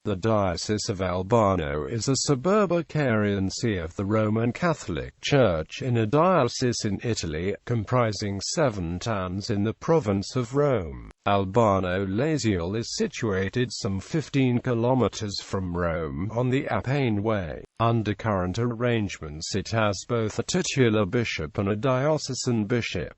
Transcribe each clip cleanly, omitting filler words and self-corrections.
The Diocese of Albano is a Suburbicarian see of the Roman Catholic Church in a diocese in Italy, comprising 7 towns in the province of Rome.Albano Laziale is situated some 15 kilometers from Rome on the Appian Way. Under current arrangements it has both a titular bishop and a diocesan bishop.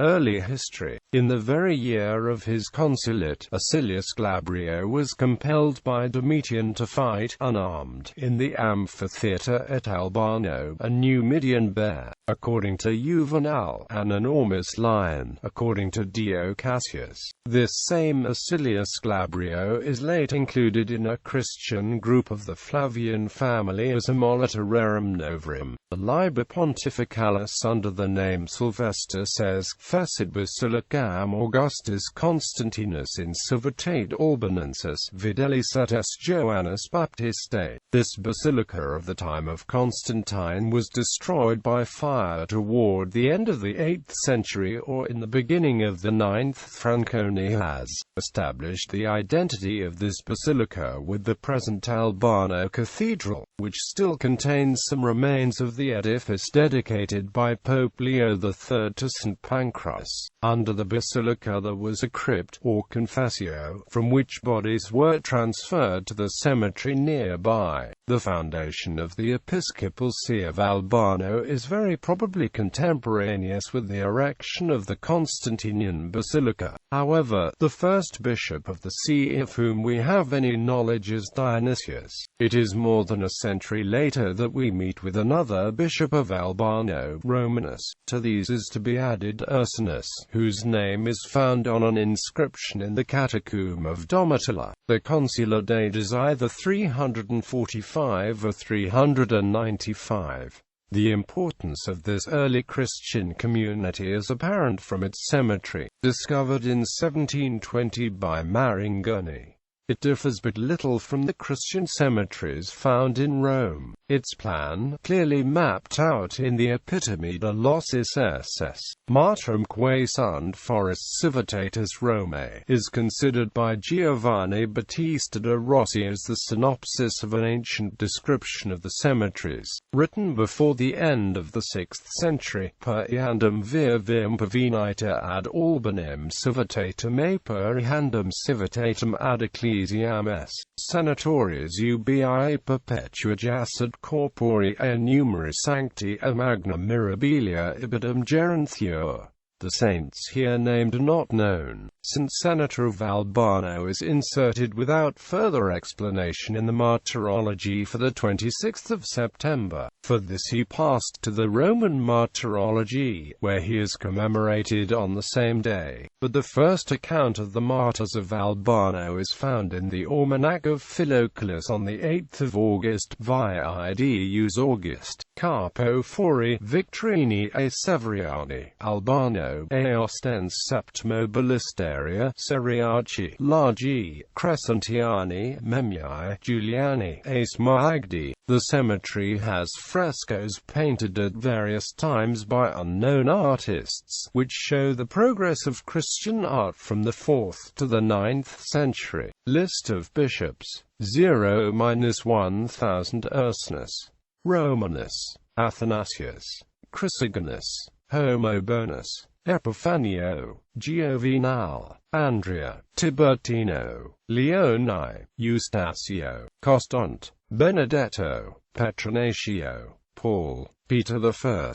Early history. In the very year of his consulate, Acilius Glabrio was compelled by Domitian to fight, unarmed, in the amphitheatre at Albano, a Numidian bear, according to Juvenal, an enormous lion, according to Dio Cassius. This same Acilius Glabrio is late included in a Christian group of the Flavian family as a Molita Rerum Novarum. The Liber Pontificalis under the name Sylvester says, Fecit Basilicam Augustus Constantinus in Civitate Albanensis Videlis et S. Joannes Baptistae. This basilica of the time of Constantine was destroyed by fire toward the end of the 8th century or in the beginning of the 9th. Franconi has established the identity of this basilica with the present Albano Cathedral, which still contains some remains of the edifice dedicated by Pope Leo III to St. Pancras. Under the basilica there was a crypt, or confessio, from which bodies were transferred to the cemetery nearby. The foundation of the Episcopal See of Albano is very probably contemporaneous with the erection of the Constantinian Basilica. However, the first bishop of the see of whom we have any knowledge is Dionysius. It is more than a century later that we meet with another bishop of Albano, Romanus. To these is to be added Ursinus, whose name is found on an inscription in the Catacomb of Domitilla. The consular date is either 345 or 395. The importance of this early Christian community is apparent from its cemetery, discovered in 1720 by Maringoni. It differs but little from the Christian cemeteries found in Rome. Its plan, clearly mapped out in the Epitome de Lossis SS, Martyrum quae sunt Forest Civitatis Romae, is considered by Giovanni Battista da Rossi as the synopsis of an ancient description of the cemeteries, written before the end of the 6th century. Per eandem vir vim pervenita ad Albanem civitatum e per eandem civitatum ad Ecclesiam S. Senatories ubi perpetua jacet corpori e numeri sancti e magna mirabilia ibidem gerenthio. The saints here named are not known. St. Senator of Albano is inserted without further explanation in the Martyrology for the 26th of September. For this he passed to the Roman Martyrology, where he is commemorated on the same day. But the first account of the martyrs of Albano is found in the Almanac of Philocalus on the 8th of August, via Idus August, Carpo Fori, Victorini e Severiani, Albano, e Ostens Septimo Ballisteria, Seriaci, Largi, Crescentiani, Memmiae, Giuliani, Ace Magdi. The cemetery has frescoes painted at various times by unknown artists, which show the progress of Christian art from the 4th to the 9th century. List of bishops. 0-1000 Ursinus, Romanus, Athanasius, Chrysogonus, Homobonus, Epifanio, Giovinal, Andrea, Tiburtino, Leoni, Eustasio, Costont, Benedetto, Petronatio, Paul, Peter I,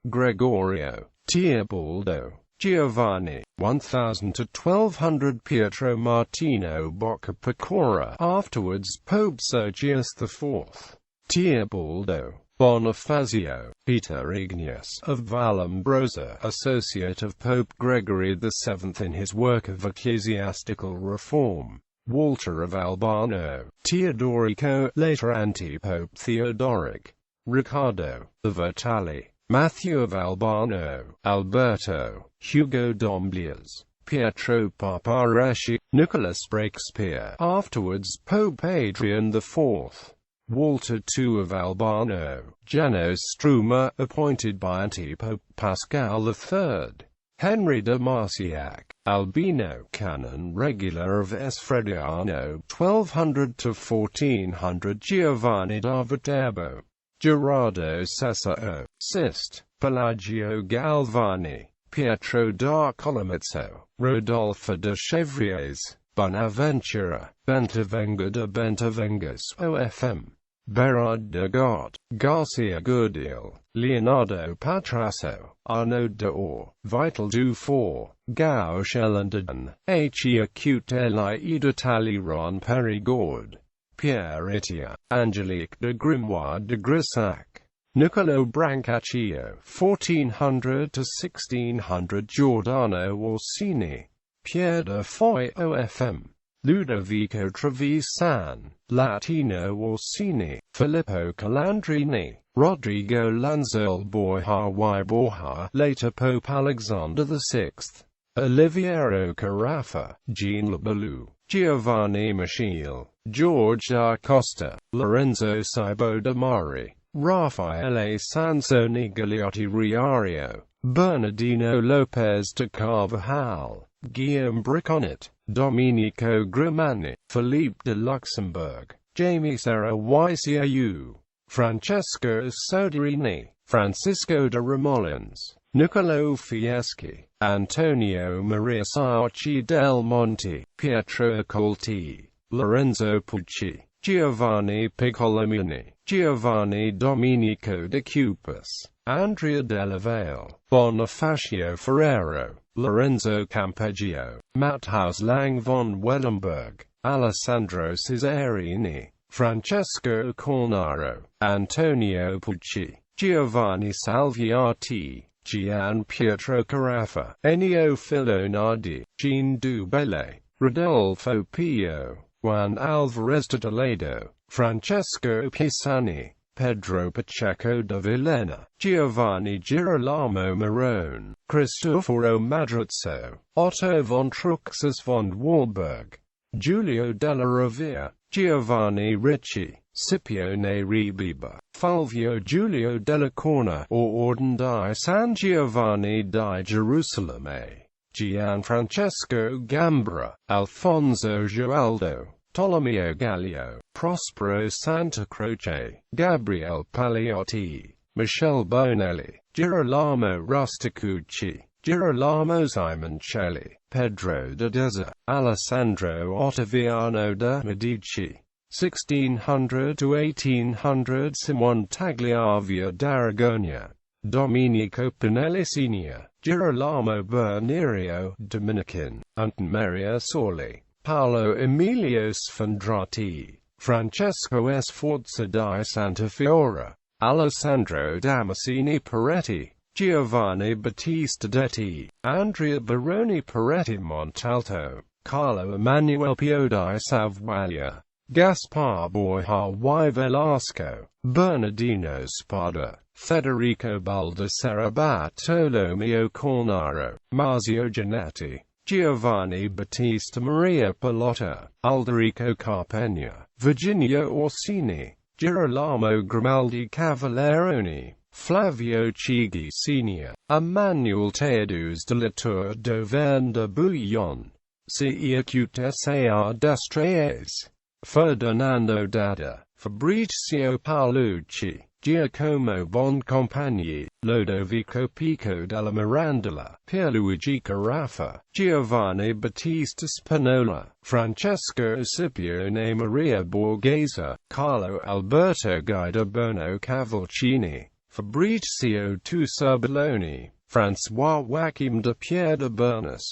Gregorio, Teobaldo, Giovanni, 1000 to 1200 Pietro Martino Boccapicora, afterwards Pope Sergius IV, Teobaldo, Bonifacio, Peter Ignaeus of Vallombrosa, associate of Pope Gregory VII in his work of ecclesiastical reform. Walter of Albano, Teodorico, later anti-Pope Theodoric, Riccardo, the Vitali, Matthew of Albano, Alberto, Hugo Domblias, Pietro Papareschi, Nicholas Breakspear, afterwards Pope Adrian IV, Walter II of Albano, Janos Struma, appointed by anti-Pope Pascal III, Henry de Marciac, Albino canon regular of S. Frediano, 1200–1400, Giovanni da Viterbo, Gerardo Cesaro, Sist, Pelagio Galvani, Pietro da Colomizzo, Rodolfo de Chevriers, Bonaventura, Bentavenga de Bentavengas OFM, Berard de God, Garcia Goodil, Leonardo Patrasso, Arnaud de Or, Vital Dufour, Gao Shelandon, H.E. Acute Li de Talleyrand Périgord, Pierre Etienne, Angelique de Grimoire de Grissac, Niccolo Brancaccio, 1400–1600, Giordano Orsini, Pierre de Foy OFM, Ludovico Trevisan, Latino Orsini, Filippo Calandrini, Rodrigo Lanzol Borja y Borja, later Pope Alexander VI, Oliviero Carafa, Jean Lebalou, Giovanni Michele, George da Costa, Lorenzo Cibo de Mari, Raffaele Sansoni Gagliotti Riario, Bernardino Lopez de Carvajal, Guillaume Briconnet, Domenico Grimani, Philippe de Luxembourg, Jamie Serra Yciu, Francesco Soderini, Francisco de Remolins, Niccolo Fieschi, Antonio Maria Sarchi del Monte, Pietro Accolti, Lorenzo Pucci, Giovanni Piccolomini, Giovanni Domenico de Cupis, Andrea della Valle, Bonifacio Ferrero, Lorenzo Campeggio, Matthaus Lang von Wellenberg, Alessandro Cesarini, Francesco Cornaro, Antonio Pucci, Giovanni Salviati, Gian Pietro Carafa, Ennio Filonardi, Jean Dubele, Rodolfo Pio, Juan Alvarez de Toledo, Francesco Pisani, Pedro Pacheco de Villena, Giovanni Girolamo Marone, Cristoforo Madrazzo, Otto von Truxas von Warburg, Giulio della Rovere, Giovanni Ricci, Scipione Rebiba, Fulvio Giulio della Corna, or Orden di San Giovanni di Gerusalemme, Gianfrancesco Gambra, Alfonso Giraldo, Tolomeo Gallio, Prospero Santa Croce, Gabriele Paliotti, Michele Bonelli, Girolamo Rusticucci, Girolamo Simoncelli, Pedro de Deza, Alessandro Ottaviano de Medici, 1600–1800, Simon Tagliavia d'Aragonia, Domenico Pinelli Senior, Girolamo Bernerio, Dominican, Anton Maria Sorli, Paolo Emilio Sfondrati, Francesco Sforza di Santa Fiora, Alessandro Damascene Peretti, Giovanni Battista Detti, Andrea Baroni Peretti Montalto, Carlo Emanuele Pio di Savoia, Gaspar Borja y Velasco, Bernardino Spada, Federico Baldassarre Bartolomeo Cornaro, Marzio Giannetti, Giovanni Battista Maria Pallotta, Alderico Carpegna, Virginio Orsini, Girolamo Grimaldi Cavalleroni, Flavio Chigi Senior, Emmanuel Teodus de la Tour d'Auvergne de Bouillon, C. Acute Sar d'Estrées, Ferdinando Dada, Fabrizio Paolucci, Giacomo Boncompagni, Lodovico Pico della Mirandola, Pierluigi Carafa, Giovanni Battista Spinola, Francesco Scipione Maria Borghese, Carlo Alberto Guido Bono Cavalcini, Fabrizio Tucerboloni, François Joachim de Pierre de Bernus,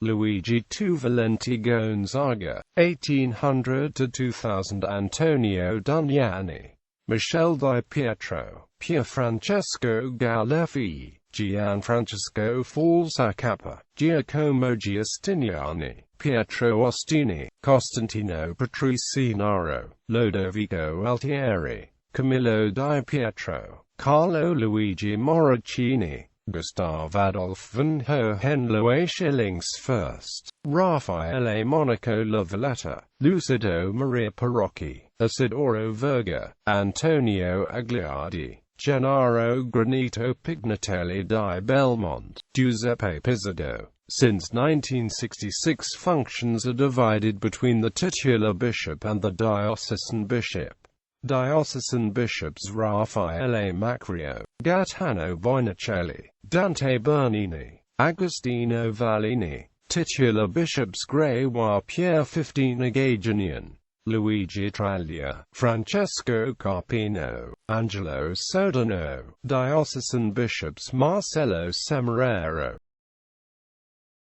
Luigi Valenti Gonzaga, 1800–2000, Antonio Duniani, Michele Di Pietro, Pier Francesco Gallefi, Gianfrancesco Falsacappa, Giacomo Giustiniani, Pietro Ostini, Costantino Patricinaro, Lodovico Altieri, Camillo Di Pietro, Carlo Luigi Moracchini, Gustav Adolf van Hohenlohe-Schillings first, Raffaele Monaco La Valletta, Lucido Maria Parocchi, Isidoro Verga, Antonio Agliardi, Gennaro Granito Pignatelli di Belmont, Giuseppe Pizardo. Since 1966, functions are divided between the titular bishop and the diocesan bishop. Diocesan bishops Raffaele Macrio, Gaetano Bonacelli, Dante Bernini, Agostino Vallini. Titular bishops Gregoire Pierre 15 Agaginian, Luigi Traglia, Francesco Carpino, Angelo Sodano. Diocesan bishops Marcello Semeraro,